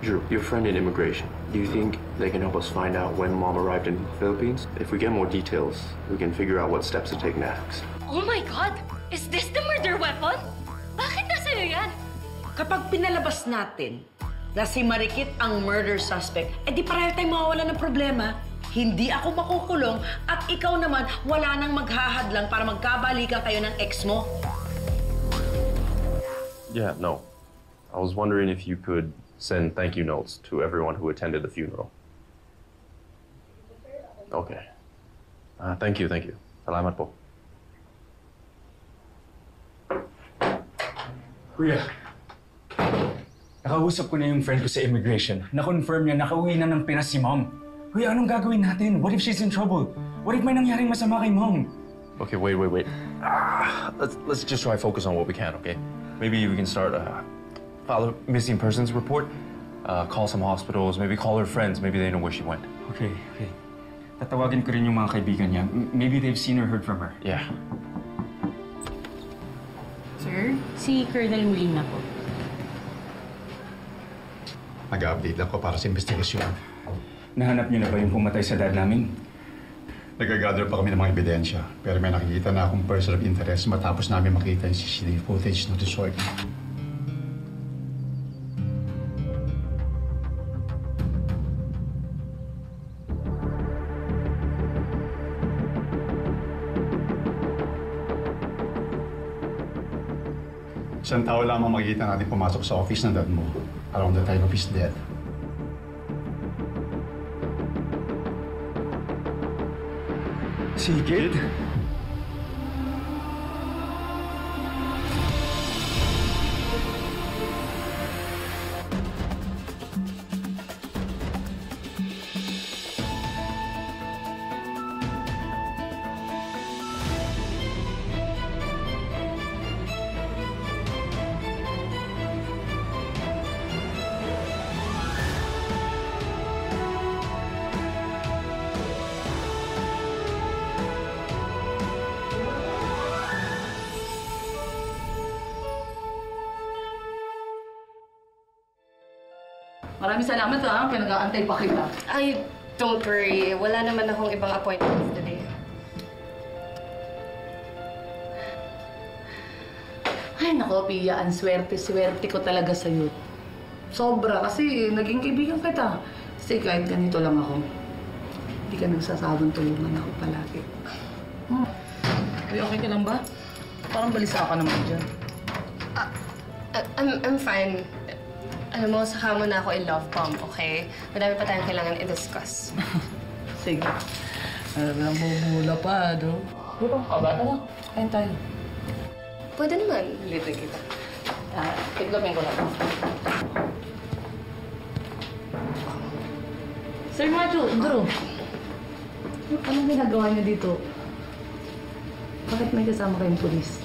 Drew, your friend in immigration, do you think they can help us find out when Mom arrived in the Philippines? If we get more details, we can figure out what steps to take next. Oh my God! Is this the murder weapon? Bakit nasa'yo yan? Kapag pinalabas natin na si Marikit ang murder suspect, di pareho tayong mawawala ng problema. Hindi ako makukulong at ikaw naman wala nang maghahadlang para magkabalikan kayo ng ex mo. Yeah, no. I was wondering if you could send thank you notes to everyone who attended the funeral. Okay. Thank you. Salamat po. Kuya, nakausap ko na yung friend ko sa immigration. Na-confirm niya nakauwi na ng Pinas si Mom. Kuya, anong gagawin natin? What if she's in trouble? What if may nangyaring masama kay Mom? Okay, wait. Let's just try focus on what we can, okay? Maybe we can start file a missing persons report, call some hospitals, maybe call her friends. Maybe they know where she went. Okay. Tatawagin ko rin yung mga kaibigan niya. Maybe they've seen or heard from her. Yeah. Sir, si Colonel Molina po. Nag-update lang ko para sa investigasyon. Nahanap niyo na ba yung pumatay sa dad namin? Nag-gather pa kami ng mga ebidensya, pero may nakikita na akong person of interest matapos namin makita yung CCTV footage ng resort. Isang tao lamang makikita natin pumasok sa office ng dad mo around the time of his death. Si Kid? Maraming salamat ha, pinag-aantay pa kita. Ay, don't worry. Wala naman akong ibang appointments today. Ay, nako, Pia, ang swerte ko talaga sa'yo. Sobra, kasi naging kaibigan kita. Kasi kahit ganito lang ako, hindi ka nagsasabang tulungan ako palagi. Okay ka lang ba? Parang balisa ka naman dyan. I'm fine. Alam mo, saka mo na ako i-love bomb, okay? Madami pa tayong kailangan i-discuss. Sige. Namumula pa, no? Gutom ka ba? Ano? Kain tayo. Pwede naman. Libre kita. Tiglapin ko lang. Sir Macho, Drew. Anong ginagawa niyo dito? Bakit may kasama kayong pulis?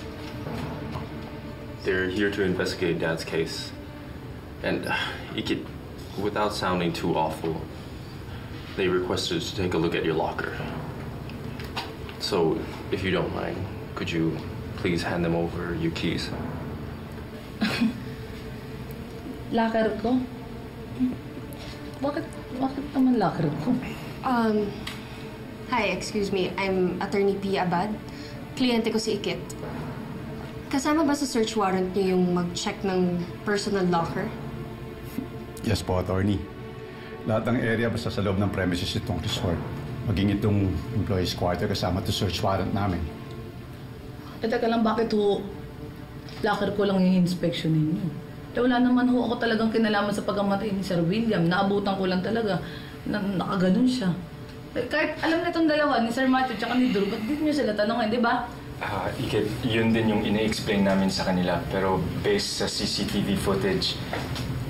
They're here to investigate Dad's case. And without sounding too awful, they requested us to take a look at your locker. So, if you don't mind, could you please hand them over your keys? Locker ko? Bakit naman locker ko? Hi, excuse me. I'm Attorney P. Abad. Kliyente ko si Ikit. Kasama ba sa search warrant niyo yung mag-check ng personal locker? Yes po, attorney. Lahat ng area basta sa loob ng premises itong resort. Maging itong employees quarter kasama to search warrant namin. Teka lang, bakit locker ko lang yung inspection ninyo? Wala naman ako talagang kinalaman sa pagkamatay ni Sir William. Naabutan ko lang talaga na nakaganon siya. Kahit alam na itong dalawa, ni Sir Matthew at ni Drew, ba't di nyo sila tanongin, di ba? Ikit, yun din yung ina-explain namin sa kanila. Pero based sa CCTV footage,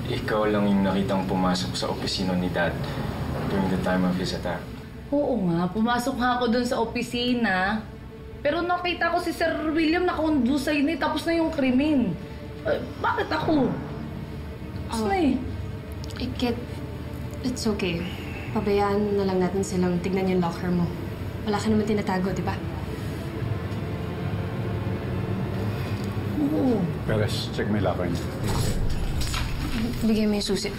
ikaw lang yung nakitang pumasok sa opisina ni Dad during the time of his attack. Oo nga, pumasok nga ako dun sa opisina. Pero nakita ko si Sir William nakaundusay na tapos na yung krimen. Bakit ako? Tapos na eh. Ikit, it's okay. Pabayaan na lang natin silang tignan yung locker mo. Wala ka naman tinatago, di ba? Oo. Pero check my locker niyo. Bigay mo yung susi.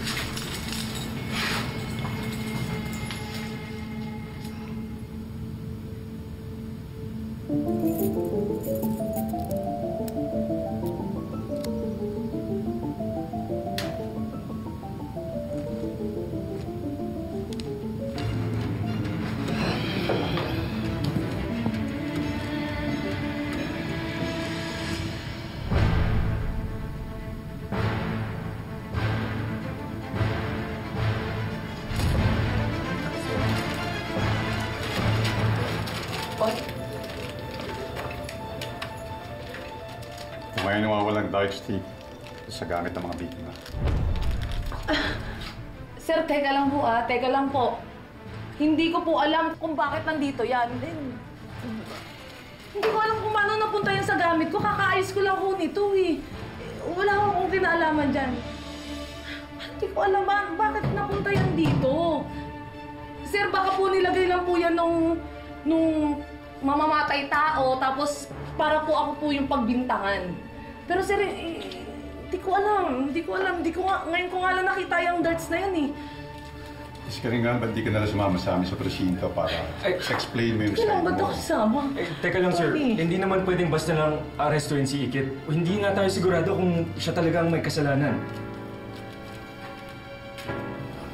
may nawawalang dark streak sa gamit ng mga biktima. Sir, teka lang po teka lang po. Hindi ko po alam kung bakit nandito yan. Hindi ko alam kung paano napunta yan sa gamit ko. Kakaayos ko lang po nito Wala akong kinalaman dyan. Hindi ko alam bakit napunta yan dito. Sir, baka po nilagay lang po yan nung mamamatay tao, tapos para po ako po yung pagbintangan. Pero sir, hindi ko alam. Ngayon ko nga lang nakita yung darts na yan Kasi ka rin nga, ba't di ka nalang sumama sa amin sa presinto para explain mo yung side Kailan ba't mo? ako sasama? Teka lang, sir. Tony. Hindi naman pwedeng basta lang arestuin si Ikit. Hindi nga tayo sigurado kung siya talaga ang may kasalanan.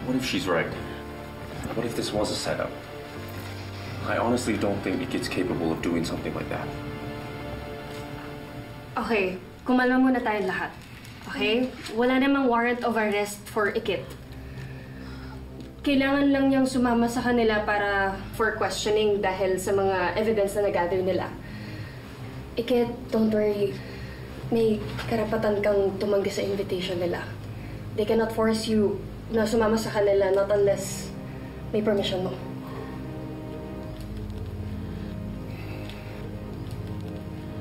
What if she's right? What if this was a setup? I honestly don't think Ikit's capable of doing something like that. Okay, kumalma muna tayong lahat. Okay? Wala namang warrant of arrest for Ikit. Kailangan lang niyang sumama sa kanila para for questioning dahil sa mga evidence na nag-gather nila. Ikit, don't worry. May karapatan kang tumanggi sa invitation nila. They cannot force you na sumama sa kanila not unless may permission mo.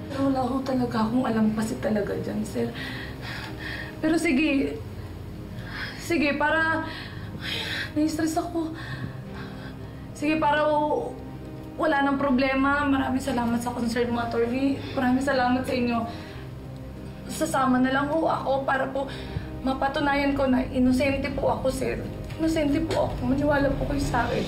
Pero wala ko talaga akong alam kasi talaga dyan, sir. Pero sige. Sige, para... nai-stress ako. Sige, para wala nang problema. Maraming salamat sa concern mo, attorney. Maraming salamat sa inyo. Sasama na lang ho ako para po mapatunayan ko na inosente po ako, sir. Inosente po ako. Maniwala po kayo sa akin.